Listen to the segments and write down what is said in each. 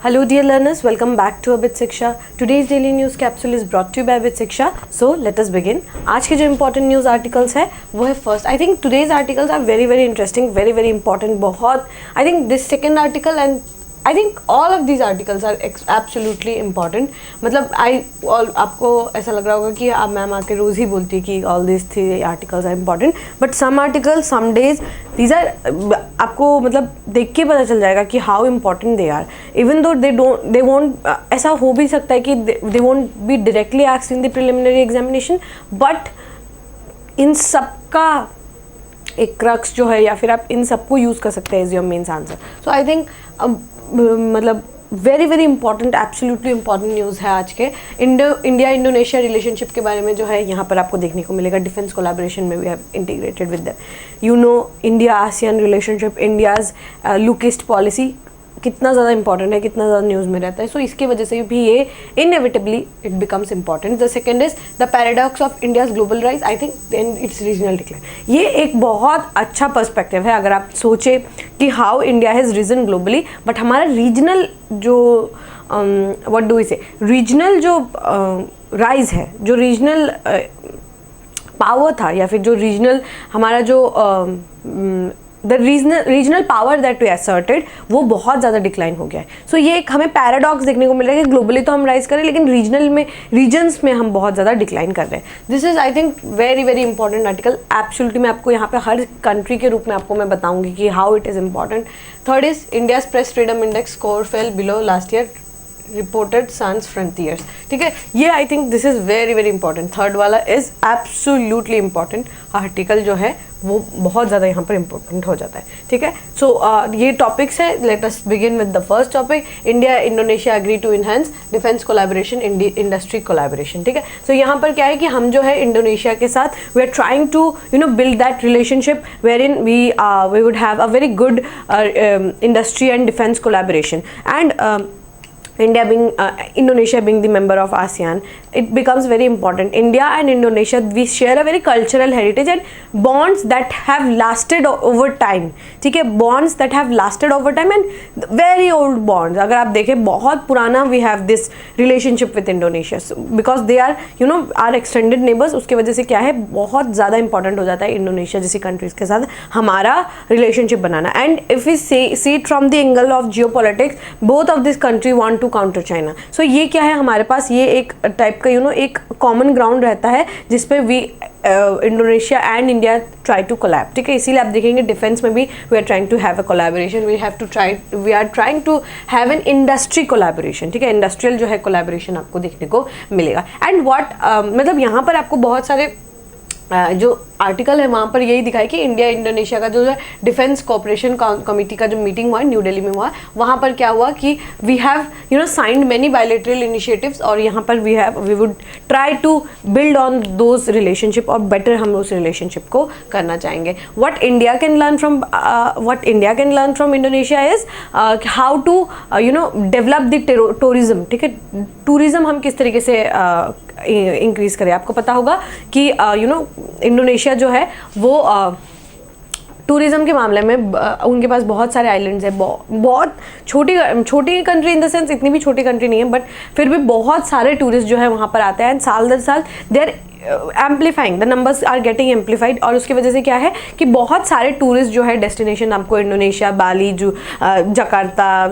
Hello dear learners, welcome back to Abit Shiksha. Today's daily news capsule is brought to you by Abit Shiksha. So let us begin. आज के जो important news articles है वो है first. I think today's articles are very interesting, very important. बहुत I think this second article and I think all of these articles are absolutely important. मतलब आपको ऐसा लग रहा होगा कि आप मैम आके रोज़ ही बोलती है कि all these three articles are important, but some articles, some days, these are आपको मतलब देख के पता चल जाएगा कि how important they are. Even though they won't ऐसा हो भी सकता है कि they won't be directly asked in the preliminary examination, but इन सबका एक क्रक्स जो है या फिर आप इन सबको यूज़ कर सकते हैं as your mains answer. So I think मतलब very important, absolutely important news है आज के. इंडिया इंडोनेशिया रिलेशनशिप के बारे में जो है यहाँ पर आपको देखने को मिलेगा. डिफेंस कोलैबोरेशन में we have integrated with India ASEAN relationship, India's look east policy कितना ज़्यादा इंपॉर्टेंट है, कितना ज़्यादा न्यूज़ में रहता है. सो इसकी वजह से भी ये inevitably it becomes important. The second is the paradox of India's global rise. I think then it's regional decline. ये एक बहुत अच्छा पर्सपेक्टिव है अगर आप सोचे कि how India has risen globally, but हमारा रीजनल जो what do we say regional जो राइज है, जो रीजनल पावर था या फिर जो रीजनल हमारा जो the regional power that we asserted वो बहुत ज़्यादा डिक्लाइन हो गया है. सो ये एक हमें पैराडॉक्स देखने को मिल रहा है कि ग्लोबली तो हम राइज करें लेकिन रीजनल में रीजन्स में हम बहुत ज़्यादा डिक्लाइन कर रहे हैं. This is I think very important article. Absolutely मैं आपको यहाँ पे हर कंट्री के रूप में आपको मैं बताऊंगी कि how it is important. Third is India's press freedom index score fell below last year reported sans frontiers. ठीक है, ये I think this is very important. Third वाला इज़ एब्सोल्युटली इंपॉर्टेंट आर्टिकल जो है वो बहुत ज़्यादा यहाँ पर इंपॉर्टेंट हो जाता है. ठीक है, सो ये टॉपिक्स है. Let us begin with the first topic. India Indonesia agree to enhance defence collaboration industry collaboration. ठीक है, सो यहाँ पर क्या है कि हम जो है इंडोनेशिया के साथ we are trying to build that relationship wherein we would have a very good industry and defence collaboration. And Indonesia being the member of ASEAN, it becomes very important. India and Indonesia, we share a very cultural heritage and bonds that have lasted over time. ठीक है, bonds that have lasted over time and very old bonds. अगर आप देखें बहुत पुराना we have this relationship with Indonesia, so, because they are our extended neighbors. उसके वजह से क्या है बहुत ज़्यादा important हो जाता है इंडोनेशिया जैसी कंट्रीज़ के साथ हमारा रिलेशनशिप बनाना. And if we see it from the angle of geopolitics, both of this country want to counter China. So ये क्या है हमारे पास, ये एक टाइप का एक कॉमन ग्राउंड रहता है जिसपे we Indonesia and India try to collab. ठीक है, इसीलिए आप देखेंगे डिफेंस में भी we are trying to have a collaboration. We are trying to have an industry collaboration. ठीक है, इंडस्ट्रियल जो है कोलैबोरेशन आपको देखने को मिलेगा. एंड व्हाट मतलब यहाँ पर आपको बहुत सारे जो आर्टिकल है वहाँ पर यही दिखाई कि इंडिया इंडोनेशिया का जो है डिफेंस कोऑपरेशन कमेटी का जो मीटिंग हुआ न्यू दिल्ली में हुआ, वहाँ पर क्या हुआ कि we have signed many bilateral initiatives और यहाँ पर we would try to build on those relationship और बेटर हम उस रिलेशनशिप को करना चाहेंगे. What India can learn from Indonesia is how to develop the tourism. ठीक है, टूरिज्म हम किस तरीके से इंक्रीज करें. आपको पता होगा कि इंडोनेशिया जो है वो टूरिज़्म के मामले में उनके पास बहुत सारे आइलैंड्स हैं. बहुत छोटी कंट्री इन द सेंस, इतनी भी छोटी कंट्री नहीं है, बट फिर भी बहुत सारे टूरिस्ट जो है वहाँ पर आते हैं. एंड साल दर साल they are amplifying, the numbers are getting amplified. और उसकी वजह से क्या है कि बहुत सारे टूरिस्ट जो है डेस्टिनेशन आपको इंडोनेशिया, बाली, जकार्ता,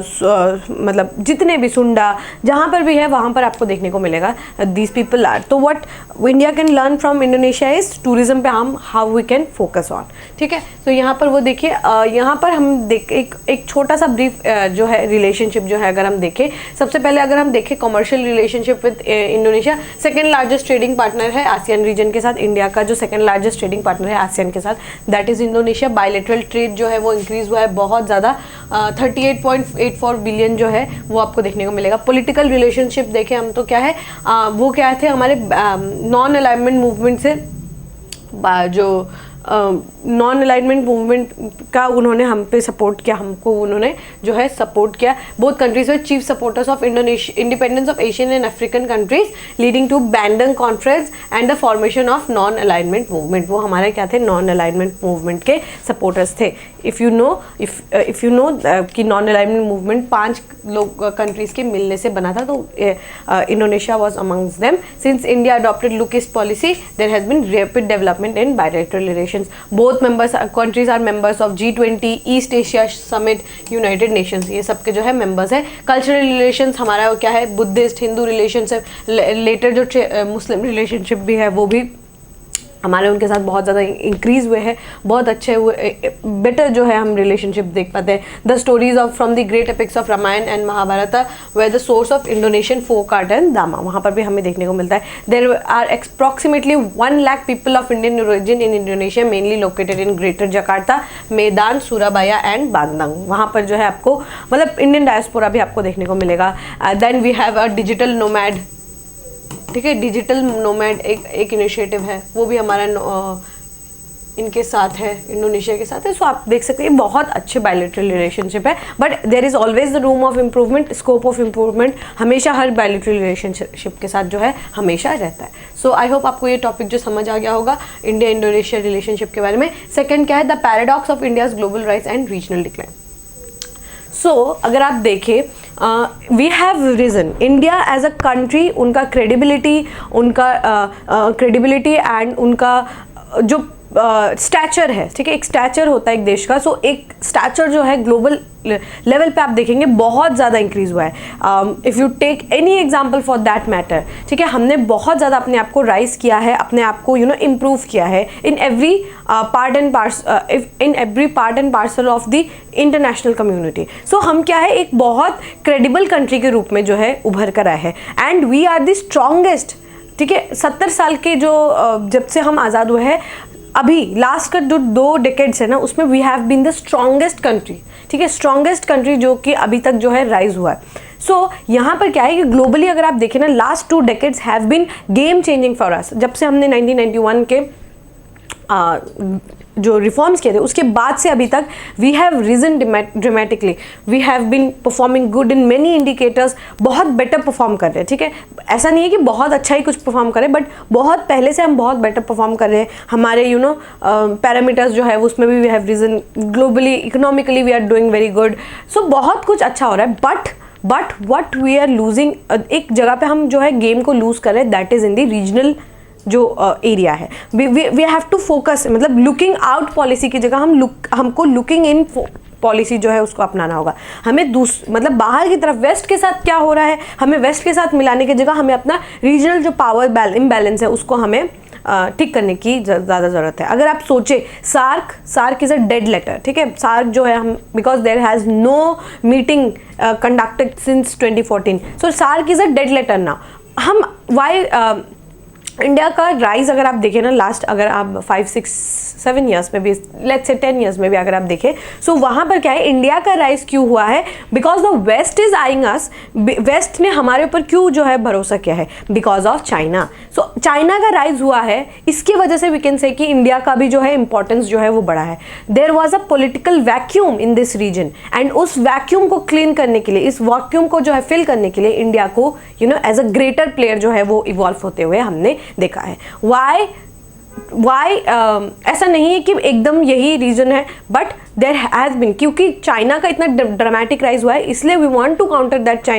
मतलब जितने भी सुंडा जहाँ पर भी है वहाँ पर आपको देखने को मिलेगा दीज पीपल आर. तो what India can learn from Indonesia is tourism पे हम हाउ वी कैन फोकस ऑन. ठीक है, तो यहाँ पर वो देखिए, यहाँ पर हम एक छोटा सा ब्रीफ जो है रिलेशनशिप जो है अगर हम देखें, सबसे पहले अगर हम देखें commercial relationship with Indonesia, second largest trading partner है आसियान रीजन के साथ. इंडिया का जो सेकंड लार्जेस्ट ट्रेडिंग पार्टनर है आसियान के साथ, that is Indonesia. Bilateral trade जो है वो इंक्रीज हुआ है बहुत ज़्यादा, 38.84 बिलियन जो है वो आपको देखने को मिलेगा. पॉलिटिकल रिलेशनशिप देखें हम तो क्या है, वो क्या थे हमारे नॉन अलाइनमेंट मूवमेंट से जो नॉन अलाइनमेंट मूवमेंट का उन्होंने हम पे सपोर्ट किया, हमको उन्होंने जो है सपोर्ट किया। Both countries were chief supporters of independence of Asian and African countries leading to Bandung conference and the formation of non alignment movement. वो हमारे क्या थे, नॉन अलाइनमेंट मूवमेंट के सपोर्टर्स थे। इफ़ यू नो कि non alignment movement 5 लोग countries के मिलने से बना था, तो Indonesia was amongst them. Since India adopted look east policy there has been rapid development in bilateral relations. Both countries are members of G20, East Asia summit, United Nations, ये सब के जो है मेंबर्स है। कल्चरल रिलेशंस हमारा क्या है, Buddhist Hindu relationship, letter जो मुस्लिम रिलेशनशिप भी है वो भी हमारे उनके साथ बहुत ज़्यादा इंक्रीज़ हुए हैं, बहुत अच्छे हुए, बेटर जो है हम रिलेशनशिप देख पाते हैं। The stories of from the great epics of Ramayana and Mahabharata where the source of Indonesian folk art and drama, वहाँ पर भी हमें देखने को मिलता है। There are approximately 1 lakh people of Indian origin in Indonesia, mainly located in greater Jakarta, Medan, Surabaya and बांदंग। वहाँ पर जो है आपको मतलब इंडियन डायस्पोरा भी आपको देखने को मिलेगा। Then we have a digital nomad, ठीक है, डिजिटल नोमैड एक इनिशिएटिव है, वो भी हमारा इनके साथ है, इंडोनेशिया के साथ है। सो आप देख सकते हैं बहुत अच्छे बायलैटरल रिलेशनशिप है, but there is always the room of improvement, scope of improvement हमेशा हर बायलैटरल रिलेशनशिप के साथ जो है हमेशा रहता है। सो आई होप आपको ये टॉपिक जो समझ आ गया होगा इंडिया इंडोनेशिया रिलेशनशिप के बारे में। सेकेंड क्या है, the paradox of India's global rise and regional decline. So अगर आप देखें, we have risen India as a country, उनका क्रेडिबिलिटी एंड उनका जो स्टैचर है, ठीक है, एक स्टैचर होता है एक देश का। सो एक स्टैचर जो है ग्लोबल लेवल पे आप देखेंगे बहुत ज़्यादा इंक्रीज हुआ है। If you take any example for that matter, ठीक है, हमने बहुत ज़्यादा अपने आप को राइज किया है, अपने आप को इम्प्रूव किया है in every part and parcel of the international community. So हम क्या है, एक बहुत क्रेडिबल कंट्री के रूप में जो है उभर कर आए हैं, and we are the strongest, ठीक है। 70 साल के जो जब से हम आज़ाद हुए हैं, अभी लास्ट का जो 2 डेकेड्स है ना, उसमें we have been the strongest country, ठीक है, स्ट्रॉन्गेस्ट कंट्री जो कि अभी तक जो है राइज हुआ है। सो यहाँ पर क्या है कि ग्लोबली अगर आप देखें ना, last 2 decades have been game changing for us. जब से हमने 1991 के जो रिफॉर्म्स किए थे, उसके बाद से अभी तक we have risen dramatically, we have been performing good in many indicators, बहुत बेटर परफॉर्म कर रहे हैं, ठीक है। ऐसा नहीं है कि बहुत अच्छा ही कुछ परफॉर्म करें, बट बहुत पहले से हम बहुत बेटर परफॉर्म कर रहे हैं। हमारे पैरामीटर्स जो है उसमें भी we have risen, globally economically we are doing very good. So बहुत कुछ अच्छा हो रहा है, but what we are losing, एक जगह पे हम जो है गेम को लूज कर रहे हैं, that is in the regional जो एरिया है। वी हैव टू फोकस, मतलब लुकिंग आउट पॉलिसी की जगह हमको लुकिंग इन पॉलिसी जो है उसको अपनाना होगा। हमें मतलब बाहर की तरफ वेस्ट के साथ क्या हो रहा है, हमें वेस्ट के साथ मिलाने की जगह हमें अपना रीजनल जो पावर इम्बैलेंस है उसको हमें ठीक करने की ज़्यादा ज़रूरत है। अगर आप सोचें, SAARC is a dead letter, ठीक है। सार्क जो है हम, because there has no meeting conducted since 2014, so SAARC is a dead letter now. हम वाई इंडिया का राइज अगर आप देखें ना, लास्ट अगर आप 5, 6, 7 ईयर्स में भी, लेट्स से 10 ईयर्स में भी अगर आप देखें, सो वहाँ पर क्या है, इंडिया का राइज क्यों हुआ है, because the west is eyeing us, west ने हमारे ऊपर क्यों जो है भरोसा किया है, because of China. So China का राइज हुआ है, इसकी वजह से वी कैन से कि इंडिया का भी जो है इंपॉर्टेंस जो है वो बढ़ा है। There was a political vacuum in this region, and उस वैक्यूम को क्लीन करने के लिए, इस वैक्यूम को जो है फिल करने के लिए इंडिया को एज अ ग्रेटर प्लेयर जो है वो इवॉल्व होते हुए हमने देखा है। वाई ऐसा नहीं है कि एकदम यही रीजन है, बट देयर हैज़ बिन, क्योंकि चाइना का इतना ड्रामेटिक राइज हुआ है, इसलिए we want to counter that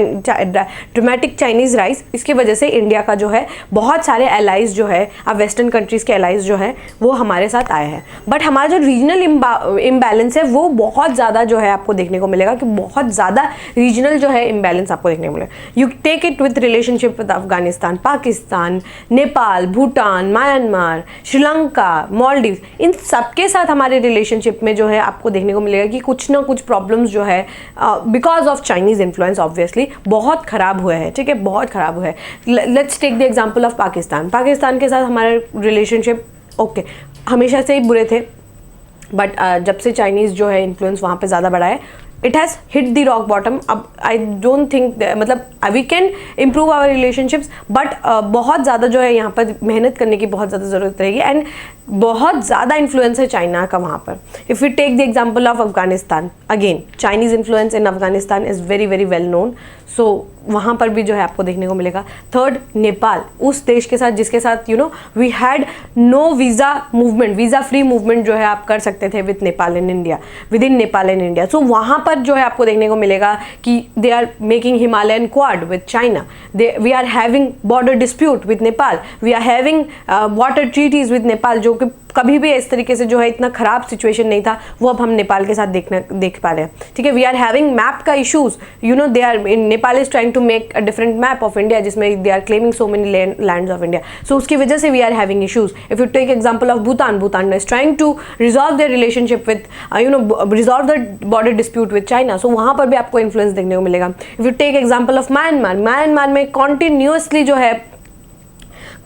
dramatic Chinese rise. इसकी वजह से इंडिया का जो है बहुत सारे एलाइज जो है, अब वेस्टर्न कंट्रीज़ के एलाइज जो है वो हमारे साथ आए हैं, बट हमारा जो रीजनल इम्बैलेंस है वो बहुत ज़्यादा जो है आपको देखने को मिलेगा कि बहुत ज़्यादा रीजनल जो है इम्बैलेंस आपको देखने को मिलेगा। You take it with relationship with Afghanistan, Pakistan, Nepal, Bhutan, Myanmar, Sri Lanka, Maldives, इन सबके साथ हमारे रिलेशनशिप में जो है आपको देखने को मिलेगा कि कुछ ना कुछ प्रॉब्लम्स जो है because of Chinese influence obviously बहुत ख़राब हुए हैं, ठीक है, बहुत ख़राब हुआ है। Let's take the example of Pakistan के साथ हमारे रिलेशनशिप ओके हमेशा से ही बुरे थे, बट जब से चाइनीज़ जो है इन्फ्लुएंस वहाँ पे ज़्यादा बढ़ा है, it has hit the rock bottom. अब आई डोंट थिंक मतलब we can improve our relationships, but बहुत ज़्यादा जो है यहाँ पर मेहनत करने की बहुत ज़्यादा ज़रूरत रहेगी. एंड बहुत ज़्यादा इन्फ्लुएंस है चाइना का वहाँ पर. If you take the example of Afghanistan, again Chinese influence in Afghanistan is very very well known. So वहाँ पर भी जो है आपको देखने को मिलेगा. थर्ड, नेपाल, उस देश के साथ जिसके साथ we had no visa movement, visa free movement जो है आप कर सकते थे with Nepal and India, with in Nepal and India. So वहाँ पर जो है आपको देखने को मिलेगा कि they are making Himalayan quad with China, we are having border dispute with Nepal, we are having water treaties with Nepal, जो कि कभी भी इस तरीके से जो है इतना खराब सिचुएशन नहीं था, वो अब हम नेपाल के साथ देख पा रहे हैं. ठीक है, वी आर हैविंग मैप का issues, they are Nepal is trying to make a different map of India, जिसमें they are claiming so many lands of India. So उसकी वजह से we are having issues. If you take example of Bhutan, Bhutan is trying to resolve their relationship with resolve the border dispute with China. So वहाँ पर भी आपको influence देखने को मिलेगा. If you take example of Myanmar, Myanmar में continuously जो है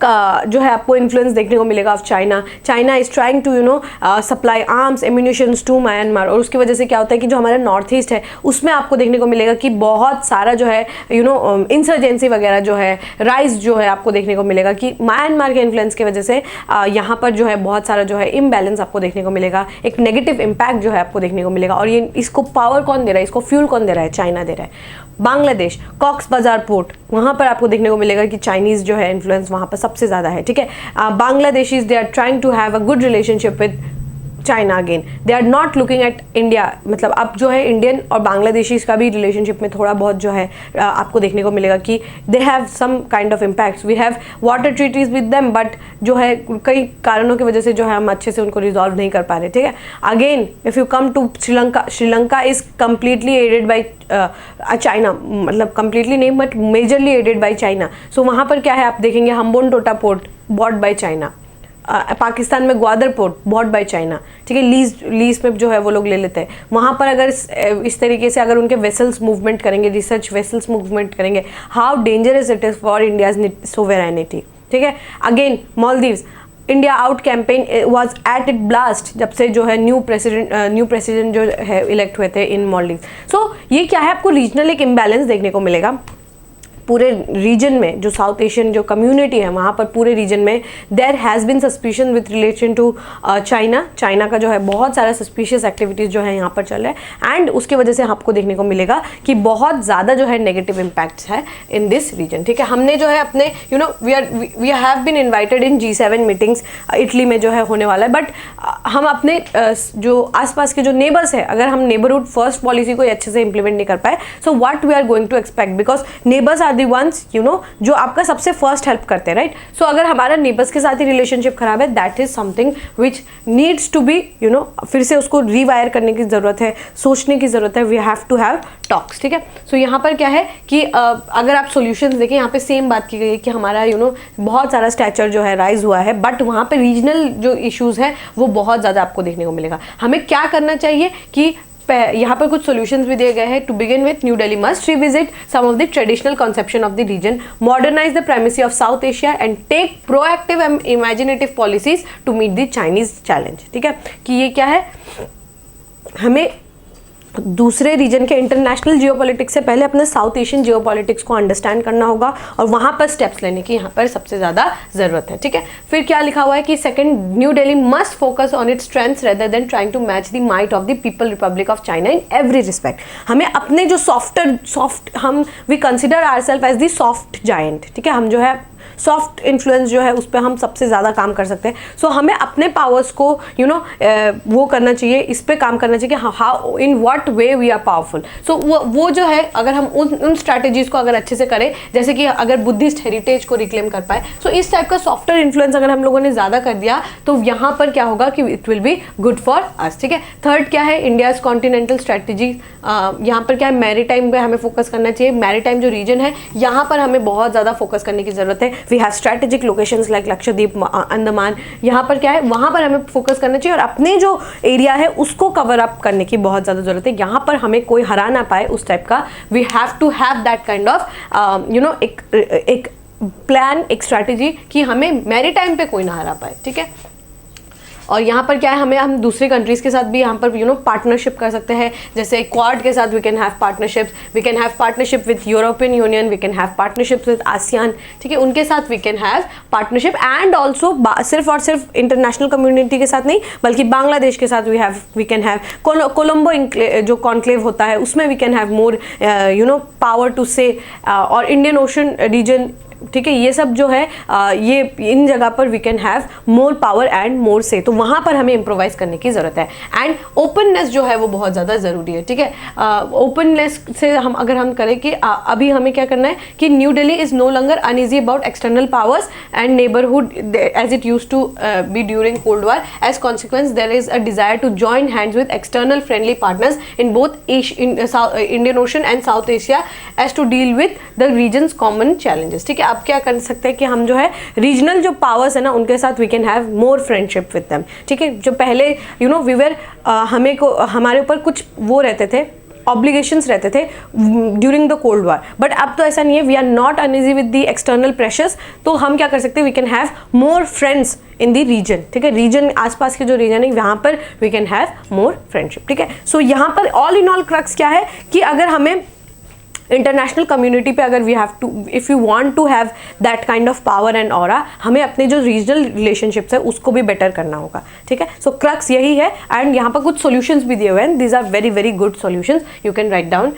आपको इन्फ्लुएंस देखने को मिलेगा of China. China is trying to supply arms ammunitions to Myanmar. और उसकी वजह से क्या होता है कि जो हमारा नॉर्थ ईस्ट है उसमें आपको देखने को मिलेगा कि बहुत सारा जो है इंसर्जेंसी वगैरह जो है राइज जो है आपको देखने को मिलेगा कि म्यांमार के इन्फ्लुएंस की वजह से यहाँ पर जो है बहुत सारा जो है इम्बैलेंस आपको देखने को मिलेगा, एक नेगेटिव इम्पैक्ट जो है आपको देखने को मिलेगा. और ये इसको पावर कौन दे रहा है, इसको फ्यूल कौन दे रहा है, चाइना दे रहा है. बांग्लादेश, कॉक्स बाजार पोर्ट, वहाँ पर आपको देखने को मिलेगा कि चाइनीज़ जो है इन्फ्लुएंस वहाँ पर सबसे ज़्यादा है. ठीक है, Bangladeshis they are trying to have a good relationship with China. Again they are not looking at India. मतलब अब जो है इंडियन और बांग्लादेशीज का भी रिलेशनशिप में थोड़ा बहुत जो है आपको देखने को मिलेगा कि they have some kind of impacts. We have water treaties with them, but जो है कई कारणों की वजह से जो है हम अच्छे से उनको रिजॉल्व नहीं कर पा रहे. ठीक है, again if you come to Sri Lanka, Sri Lanka is completely aided by China, मतलब कम्प्लीटली नहीं but majorly aided by China. So वहाँ पर क्या है आप देखेंगे, Hambantota port bought by China. Pakistan में Gwadar port bought by China. ठीक है, लीज में जो है वो लोग ले लेते हैं. वहाँ पर अगर इस तरीके से अगर उनके वेसल्स मूवमेंट करेंगे, रिसर्च वेसल्स मूवमेंट करेंगे, how dangerous it is for India's sovereignty. ठीक है, again Maldives, India out campaign was at it blast जब से जो है न्यू प्रेसिडेंट जो है इलेक्ट हुए थे इन मालदीव्स. सो ये क्या है, आपको रीजनल एक इम्बैलेंस देखने को मिलेगा पूरे रीजन में. जो साउथ एशियन जो कम्युनिटी है वहाँ पर पूरे रीजन में there has been suspicion with relation to China. China का जो है बहुत सारा सस्पिशियस एक्टिविटीज़ जो है यहाँ पर चल रहा है. एंड उसकी वजह से आपको देखने को मिलेगा कि बहुत ज़्यादा जो है नेगेटिव इम्पैक्ट्स है इन दिस रीजन. ठीक है, हमने जो है अपने we have been invited in G7 meetings Italy में जो है होने वाला है. बट हम अपने जो आसपास के जो नेबर्स है, अगर हम नेबरहुड फर्स्ट पॉलिसी को अच्छे से इंप्लीमेंट नहीं कर पाए, so what we are going to expect, because neighbours are the ones जो आपका सबसे फर्स्ट हेल्प करते हैं, राइट. सो अगर हमारा नेबर्स के साथ ही रिलेशनशिप खराब है, that is something which needs to be फिर से उसको रीवायर करने की ज़रूरत है, सोचने की ज़रूरत है. We have to have talks. ठीक है, सो यहाँ पर क्या है कि अगर आप सॉल्यूशंस देखें, यहाँ पे सेम बात की गई है कि हमारा बहुत सारा स्टैचर जो है राइज हुआ है, बट वहाँ पे रीजनल जो इश्यूज़ है वो बहुत ज़्यादा आपको देखने को मिलेगा. हमें क्या करना चाहिए कि यहाँ पर कुछ सॉल्यूशंस भी दिए गए हैं. To begin with, New Delhi must revisit some of the traditional conception of the region, modernize the primacy of South Asia and take proactive and imaginative policies to meet the Chinese challenge. ठीक है, कि ये क्या है, हमें दूसरे रीजन के international geopolitics से पहले अपने साउथ एशियन जियोपॉलिटिक्स को अंडरस्टैंड करना होगा और वहाँ पर स्टेप्स लेने की यहाँ पर सबसे ज़्यादा ज़रूरत है. ठीक है, फिर क्या लिखा हुआ है कि second, New Delhi must focus on its strengths rather than trying to match the might of the people republic of China in every respect. हमें अपने जो हम we consider ourselves as the soft giant. ठीक है, हम जो है सॉफ्ट इन्फ्लुएंस जो है उस पर हम सबसे ज़्यादा काम कर सकते हैं. सो हमें अपने पावर्स को वो करना चाहिए, इस पे काम करना चाहिए कि how in what way we are powerful. So वो जो है अगर हम उन स्ट्रैटेजीज को अगर अच्छे से करें, जैसे कि अगर बुद्धिस्ट हेरिटेज को रिक्लेम कर पाए, सो इस टाइप का सॉफ्टवेयर इन्फ्लुएंस अगर हम लोगों ने ज़्यादा कर दिया तो यहाँ पर क्या होगा कि it will be good for us. ठीक है, थर्ड क्या है, इंडियाज कॉन्टिनेंटल स्ट्रैटेजी. यहाँ पर क्या है, मैरीटाइम पे हमें फोकस करना चाहिए. मैरीटाइम जो रीजन है यहाँ पर हमें बहुत ज़्यादा फोकस करने की ज़रूरत है. We have strategic locations like Lakshadweep, Andaman. यहाँ पर क्या है, वहाँ पर हमें फोकस करना चाहिए और अपने जो एरिया है उसको कवर अप करने की बहुत ज़्यादा ज़रूरत है. यहाँ पर हमें कोई हरा ना पाए उस टाइप का. We have to have that kind of एक प्लान, एक स्ट्रैटेजी कि हमें मैरीटाइम पे कोई ना हरा पाए. ठीक है, और यहाँ पर क्या है, हम दूसरे कंट्रीज़ के साथ भी यहाँ पर पार्टनरशिप कर सकते हैं, जैसे क्वाड के साथ we can have partnerships, we can have partnership with European Union, we can have partnerships with ASEAN, ठीक है, उनके साथ we can have partnership. And also सिर्फ और सिर्फ इंटरनेशनल कम्युनिटी के साथ नहीं, बल्कि बांग्लादेश के साथ वी कैन हैव कोलंबो जो कॉन्क्लेव होता है उसमें we can have more power to say, और इंडियन ओशन रीजन, ठीक है, ये सब जो है ये इन जगह पर we can have more power and more say, तो वहाँ पर हमें इम्प्रोवाइज करने की ज़रूरत है। एंड ओपननेस जो है वो बहुत ज़्यादा ज़रूरी है, ठीक है। ओपननेस से अगर हम करें कि अभी हमें क्या करना है कि New Delhi is no longer uneasy about external powers and neighbourhood as it use to be during cold war. As consequence there is a desire to join hands with external friendly partners in both Indian Ocean and South Asia as to deal with the region's common challenges, ठीक है। आप क्या कर सकते हैं कि हम जो है रीजनल जो पावर्स है ना उनके साथ we can have more friendship with them, ठीक है। जो पहले वी वर हमारे ऊपर कुछ वो रहते थे, ऑब्लिगेशंस रहते थे during the cold war, but अब तो ऐसा नहीं है, we are not uneasy with the external pressures, तो हम क्या कर सकते हैं, we can have more friends in the region, ठीक है। रीजन आसपास के जो रीजन है वहाँ पर we can have more friendship, ठीक है। सो यहाँ पर ऑल इन ऑल क्रक्स क्या है कि अगर हमें इंटरनेशनल कम्युनिटी पे अगर we have to, if you want to have that kind of power and aura, हमें अपने जो रीजनल रिलेशनशिप्स है उसको भी बेटर करना होगा, ठीक है। सो क्रक्स यही है, एंड यहाँ पर कुछ सॉल्यूशंस भी दिए हुए हैं, these are very very good solutions, you can write down.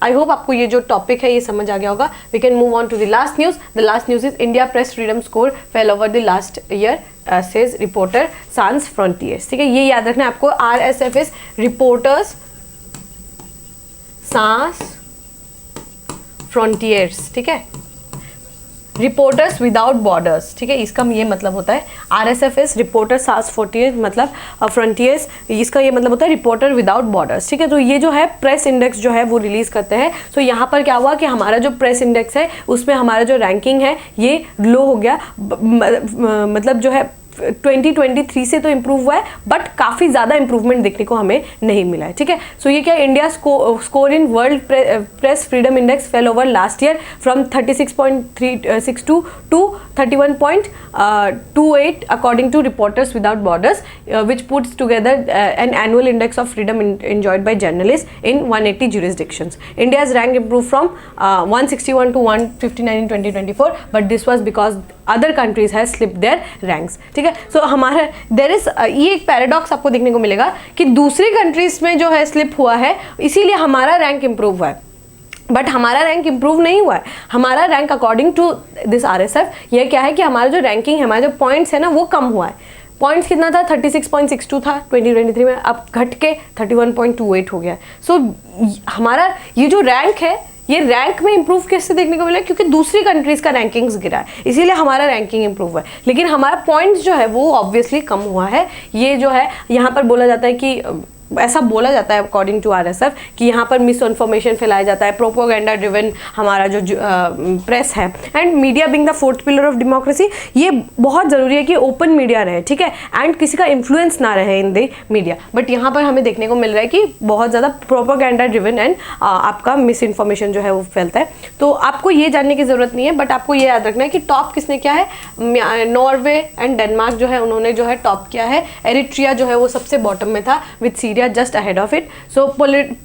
I hope आपको ये जो टॉपिक है ये समझ आ गया होगा। We can move on to the last news. The last news is India press freedom score fell over the last year says reporter sans frontieres, ठीक है। ये याद रखना है आपको, RSF is reporters sans frontieres, ठीक है, रिपोर्टर्स विदाउट बॉर्डर्स, ठीक है, इसका ये मतलब होता है RSF is reporter sans frontiers, मतलब फ्रंटियर्स, इसका ये मतलब होता है रिपोर्टर विदाउट बॉर्डर्स, ठीक है। तो ये जो है प्रेस इंडेक्स जो है वो रिलीज करते हैं। तो यहाँ पर क्या हुआ कि हमारा जो प्रेस इंडेक्स है उसमें हमारा जो रैंकिंग है ये लो हो गया, मतलब जो है 2023 से तो इम्प्रूव हुआ है, बट काफ़ी ज़्यादा इंप्रूवमेंट देखने को हमें नहीं मिला है, ठीक है। सो ये क्या, India score in world press freedom index fell over last year from 36.362 to 31.28 according to reporters without borders, which puts together an annual index of freedom enjoyed by journalists in 180 jurisdictions. India's rank improved from 161 to 159 in 2024, but this was because other countries has slipped their ranks, ठीक है। सो हमारा there is ये एक paradox आपको देखने को मिलेगा कि दूसरी कंट्रीज में जो है स्लिप हुआ है, इसीलिए हमारा रैंक इंप्रूव हुआ है, बट हमारा रैंक इंप्रूव नहीं हुआ है। हमारा rank according to this RSF ये क्या है कि हमारा जो रैंकिंग है, हमारा जो पॉइंट्स है ना वो कम हुआ है। पॉइंट्स कितना था, 36.62 था 2023 में, अब घट के 31.28 हो गया है। सो हमारा ये जो रैंक है ये रैंक में इंप्रूव कैसे देखने को मिला, क्योंकि दूसरी कंट्रीज का रैंकिंग्स गिरा है, इसीलिए हमारा रैंकिंग इंप्रूव हुआ है, लेकिन हमारा पॉइंट्स जो है वो ऑब्वियसली कम हुआ है। ये जो है यहाँ पर बोला जाता है कि ऐसा बोला जाता है अकॉर्डिंग टू RSF कि यहाँ पर मिस इन्फॉर्मेशन फैलाया जाता है, प्रोपोगेंडा ड्रिवन हमारा जो प्रेस है, and media being the fourth pillar of democracy, ये बहुत ज़रूरी है कि ओपन मीडिया रहे, ठीक है, एंड किसी का इन्फ्लुएंस ना रहे इन द मीडिया। बट यहाँ पर हमें देखने को मिल रहा है कि बहुत ज़्यादा प्रोपोगेंडा ड्रिवन एंड आपका मिस इन्फॉर्मेशन जो है वो फैलता है। तो आपको ये जानने की ज़रूरत नहीं है, बट आपको ये याद रखना है कि टॉप किसने किया है, नॉर्वे एंड डेनमार्क जो है उन्होंने जो है टॉप किया है, एरिट्रिया जो है वो सबसे बॉटम में था with just ahead of it. So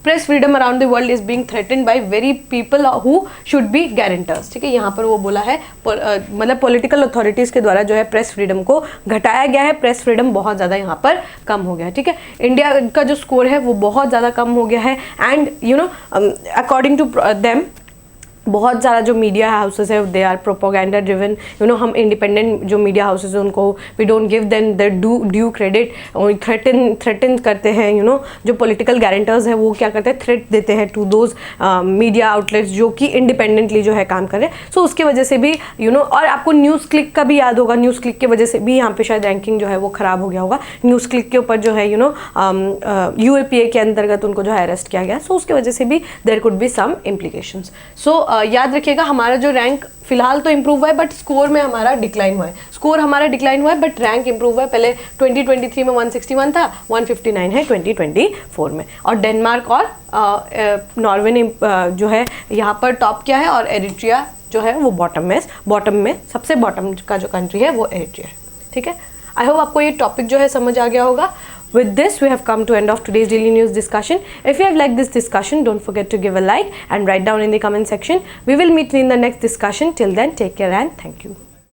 press freedom around the world is being threatened by very people who should be guarantors, ठीक है। यहाँ पर वो बोला है मतलब पॉलिटिकल अथॉरिटीज़ के द्वारा जो है प्रेस फ्रीडम को घटाया गया है, प्रेस फ्रीडम बहुत ज़्यादा यहाँ पर कम हो गया है, ठीक है। इंडिया का जो स्कोर है वो बहुत ज़्यादा कम हो गया है, एंड अकॉर्डिंग टू देम बहुत ज़्यादा जो मीडिया हाउसेस है दे आर प्रोपोगेंडा ड्रिवन, हम इंडिपेंडेंट जो मीडिया हाउसेस हैं उनको we don't give them their due credit, threaten करते हैं, जो पॉलिटिकल गारंटर्स हैं वो क्या करते हैं, थ्रेट देते हैं टू दोज मीडिया आउटलेट्स जो कि इंडिपेंडेंटली जो है काम कर रहे हैं। सो उसकी वजह से भी और आपको न्यूज़ क्लिक का भी याद होगा, न्यूज़ क्लिक की वजह से भी यहाँ पे शायद रैंकिंग जो है वो ख़राब हो गया होगा। न्यूज़ क्लिक के ऊपर जो है UAPA के अंतर्गत उनको जो है अरेस्ट किया गया, सो उसकी वजह से भी there could be some implications. So याद रखिएगा हमारा जो रैंक फिलहाल तो इंप्रूव हुआ है, बट स्कोर में हमारा डिक्लाइन हुआ है, स्कोर हमारा डिक्लाइन हुआ है, बट रैंक इंप्रूव हुआ है। पहले 2023 में 161 था, 159 है 2024 में, और डेनमार्क और नॉर्वे ने जो है यहाँ पर टॉप किया है, और एरिट्रिया जो है वो बॉटम में सबसे बॉटम का जो कंट्री है वो एरिट्रिया है, ठीक है। आई होप आपको ये टॉपिक जो है समझ आ गया होगा. With this, we have come to end of today's daily news discussion. If you have liked this discussion, don't forget to give a like and write down in the comment section. We will meet in the next discussion. Till then, take care and thank you.